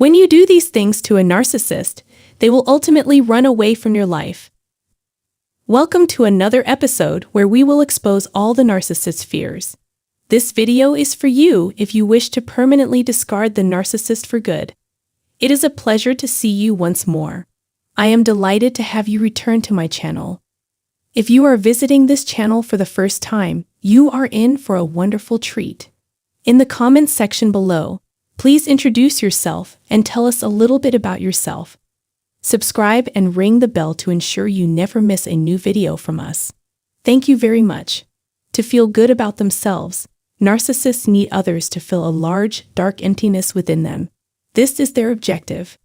When you do these things to a narcissist, they will ultimately run away from your life. Welcome to another episode where we will expose all the narcissist's fears. This video is for you if you wish to permanently discard the narcissist for good. It is a pleasure to see you once more. I am delighted to have you return to my channel. If you are visiting this channel for the first time, you are in for a wonderful treat. In the comments section below, please introduce yourself and tell us a little bit about yourself. Subscribe and ring the bell to ensure you never miss a new video from us. Thank you very much. To feel good about themselves, narcissists need others to fill a large, dark emptiness within them. This is their objective.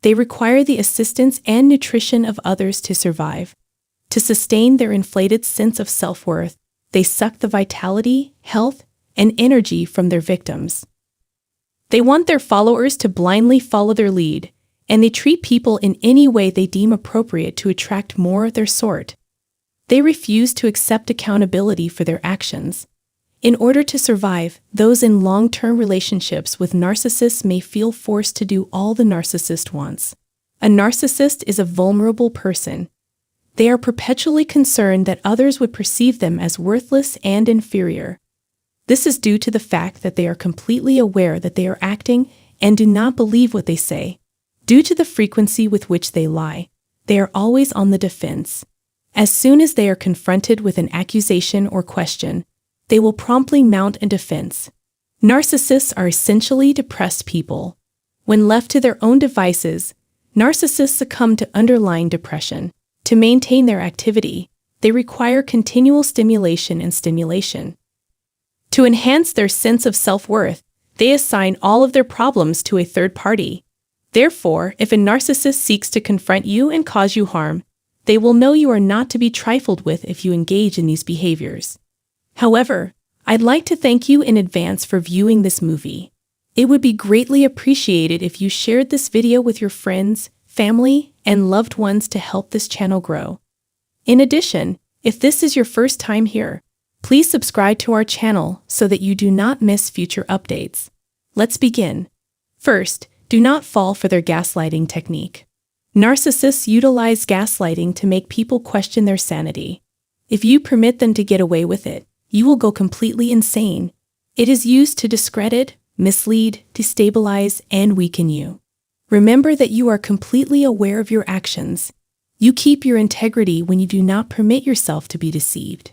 They require the assistance and nutrition of others to survive. To sustain their inflated sense of self-worth, they suck the vitality, health, and energy from their victims. They want their followers to blindly follow their lead, and they treat people in any way they deem appropriate to attract more of their sort. They refuse to accept accountability for their actions. In order to survive, those in long-term relationships with narcissists may feel forced to do all the narcissist wants. A narcissist is a vulnerable person. They are perpetually concerned that others would perceive them as worthless and inferior. This is due to the fact that they are completely aware that they are acting and do not believe what they say. Due to the frequency with which they lie, they are always on the defense. As soon as they are confronted with an accusation or question, they will promptly mount a defense. Narcissists are essentially depressed people. When left to their own devices, narcissists succumb to underlying depression. To maintain their activity, they require continual stimulation and stimulation. To enhance their sense of self-worth, they assign all of their problems to a third party. Therefore, if a narcissist seeks to confront you and cause you harm, they will know you are not to be trifled with if you engage in these behaviors. However, I'd like to thank you in advance for viewing this movie. It would be greatly appreciated if you shared this video with your friends, family, and loved ones to help this channel grow. In addition, if this is your first time here, please subscribe to our channel so that you do not miss future updates. Let's begin. First, do not fall for their gaslighting technique. Narcissists utilize gaslighting to make people question their sanity. If you permit them to get away with it, you will go completely insane. It is used to discredit, mislead, destabilize, and weaken you. Remember that you are completely aware of your actions. You keep your integrity when you do not permit yourself to be deceived.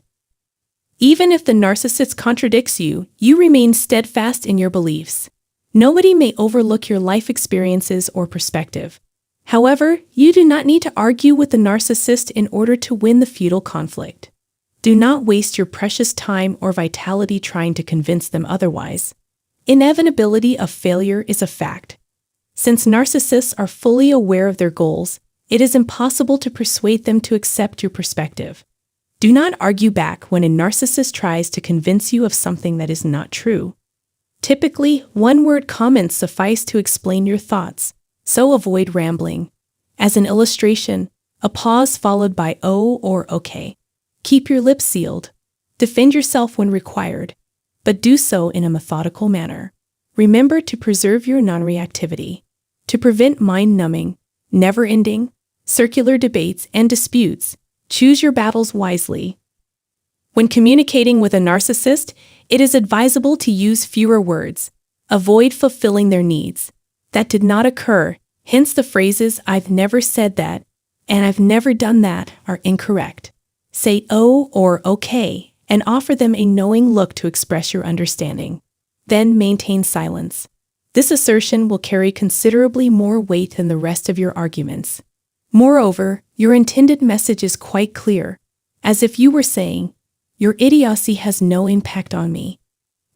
Even if the narcissist contradicts you, you remain steadfast in your beliefs. Nobody may overlook your life experiences or perspective. However, you do not need to argue with the narcissist in order to win the futile conflict. Do not waste your precious time or vitality trying to convince them otherwise. Inevitability of failure is a fact. Since narcissists are fully aware of their goals, it is impossible to persuade them to accept your perspective. Do not argue back when a narcissist tries to convince you of something that is not true. Typically, one-word comments suffice to explain your thoughts, so avoid rambling. As an illustration, a pause followed by "oh" or "okay." Keep your lips sealed. Defend yourself when required, but do so in a methodical manner. Remember to preserve your non-reactivity. To prevent mind-numbing, never-ending, circular debates and disputes, choose your battles wisely. When communicating with a narcissist, it is advisable to use fewer words. Avoid fulfilling their needs. That did not occur, hence the phrases "I've never said that" and "I've never done that" are incorrect. Say "oh" or "okay" and offer them a knowing look to express your understanding. Then maintain silence. This assertion will carry considerably more weight than the rest of your arguments. Moreover, your intended message is quite clear, as if you were saying, "Your idiocy has no impact on me."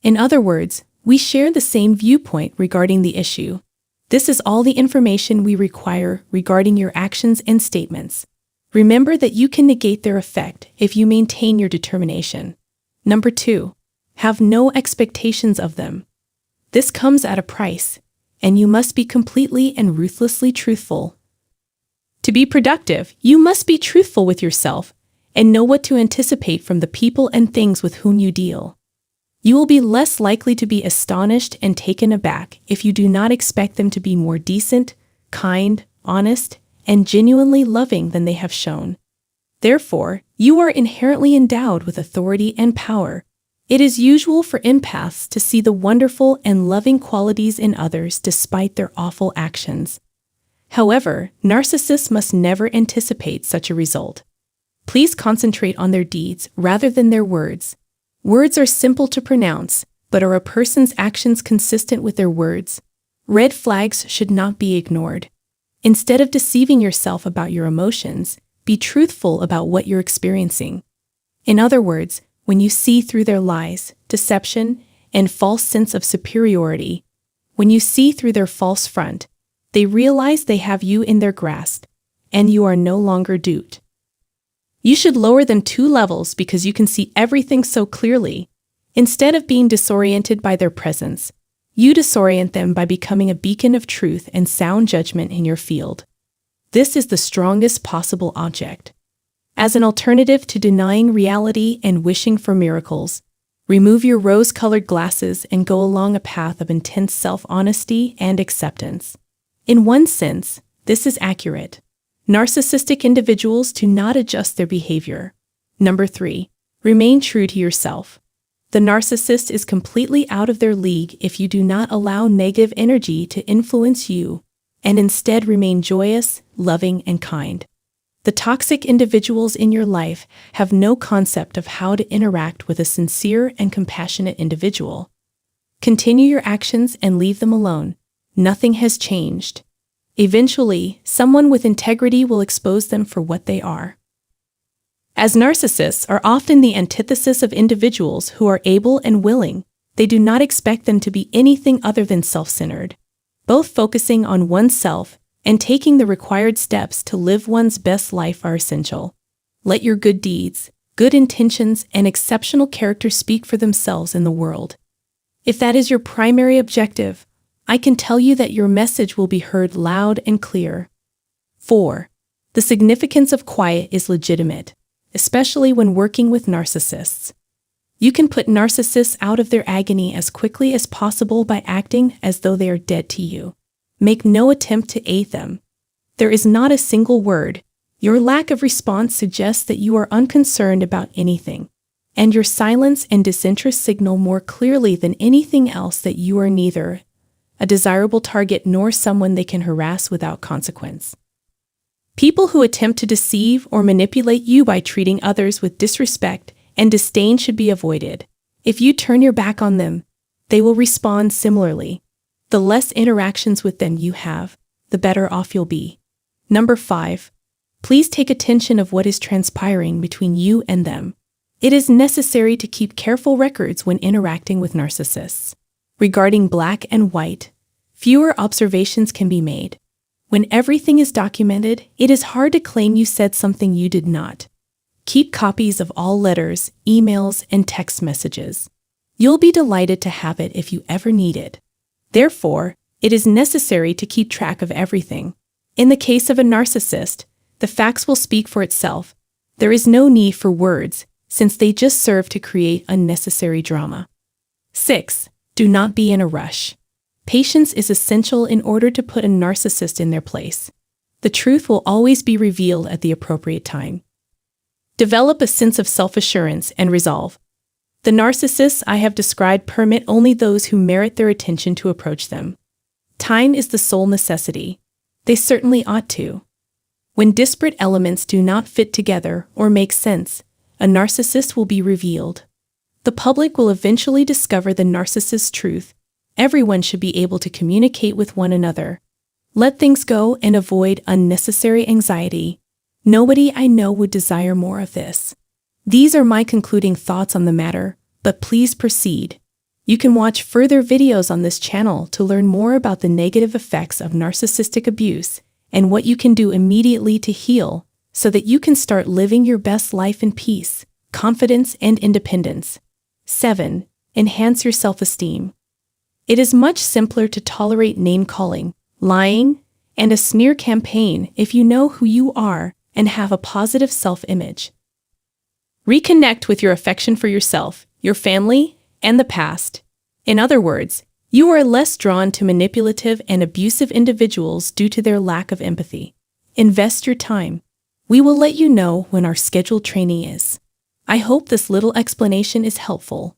In other words, we share the same viewpoint regarding the issue. This is all the information we require regarding your actions and statements. Remember that you can negate their effect if you maintain your determination. Number 2. Have no expectations of them. This comes at a price, and you must be completely and ruthlessly truthful. To be productive, you must be truthful with yourself and know what to anticipate from the people and things with whom you deal. You will be less likely to be astonished and taken aback if you do not expect them to be more decent, kind, honest, and genuinely loving than they have shown. Therefore, you are inherently endowed with authority and power. It is usual for empaths to see the wonderful and loving qualities in others despite their awful actions. However, narcissists must never anticipate such a result. Please concentrate on their deeds rather than their words. Words are simple to pronounce, but are a person's actions consistent with their words? Red flags should not be ignored. Instead of deceiving yourself about your emotions, be truthful about what you're experiencing. In other words, when you see through their lies, deception, and false sense of superiority, when you see through their false front, they realize they have you in their grasp, and you are no longer duped. You should lower them 2 levels because you can see everything so clearly. Instead of being disoriented by their presence, you disorient them by becoming a beacon of truth and sound judgment in your field. This is the strongest possible object. As an alternative to denying reality and wishing for miracles, remove your rose-colored glasses and go along a path of intense self-honesty and acceptance. In one sense, this is accurate. Narcissistic individuals do not adjust their behavior. Number 3. Remain true to yourself. The narcissist is completely out of their league if you do not allow negative energy to influence you, and instead remain joyous, loving, and kind. The toxic individuals in your life have no concept of how to interact with a sincere and compassionate individual. Continue your actions and leave them alone. Nothing has changed. Eventually, someone with integrity will expose them for what they are. As narcissists are often the antithesis of individuals who are able and willing, they do not expect them to be anything other than self-centered. Both focusing on oneself and taking the required steps to live one's best life are essential. Let your good deeds, good intentions, and exceptional character speak for themselves in the world. If that is your primary objective, I can tell you that your message will be heard loud and clear. 4. The significance of quiet is legitimate, especially when working with narcissists. You can put narcissists out of their agony as quickly as possible by acting as though they are dead to you. Make no attempt to aid them. There is not a single word. Your lack of response suggests that you are unconcerned about anything, and your silence and disinterest signal more clearly than anything else that you are neither a desirable target nor someone they can harass without consequence. People who attempt to deceive or manipulate you by treating others with disrespect and disdain should be avoided. If you turn your back on them, they will respond similarly. The less interactions with them you have, the better off you'll be. Number 5. Please take attention of what is transpiring between you and them. It is necessary to keep careful records when interacting with narcissists. Regarding black and white, fewer observations can be made. When everything is documented, it is hard to claim you said something you did not. Keep copies of all letters, emails, and text messages. You'll be delighted to have it if you ever need it. Therefore, it is necessary to keep track of everything. In the case of a narcissist, the facts will speak for itself. There is no need for words, since they just serve to create unnecessary drama. 6. Do not be in a rush. Patience is essential in order to put a narcissist in their place. The truth will always be revealed at the appropriate time. Develop a sense of self-assurance and resolve. The narcissists I have described permit only those who merit their attention to approach them. Time is the sole necessity. They certainly ought to. When disparate elements do not fit together or make sense, a narcissist will be revealed. The public will eventually discover the narcissist's truth. Everyone should be able to communicate with one another. Let things go and avoid unnecessary anxiety. Nobody I know would desire more of this. These are my concluding thoughts on the matter, but please proceed. You can watch further videos on this channel to learn more about the negative effects of narcissistic abuse and what you can do immediately to heal so that you can start living your best life in peace, confidence, and independence. 7. Enhance your self-esteem. It is much simpler to tolerate name-calling, lying, and a smear campaign if you know who you are and have a positive self-image. Reconnect with your affection for yourself, your family, and the past. In other words, you are less drawn to manipulative and abusive individuals due to their lack of empathy. Invest your time. We will let you know when our scheduled training is. I hope this little explanation is helpful.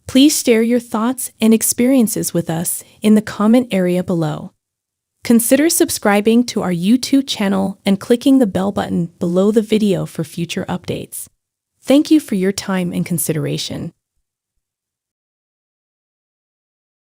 Please share your thoughts and experiences with us in the comment area below. Consider subscribing to our YouTube channel and clicking the bell button below the video for future updates. Thank you for your time and consideration.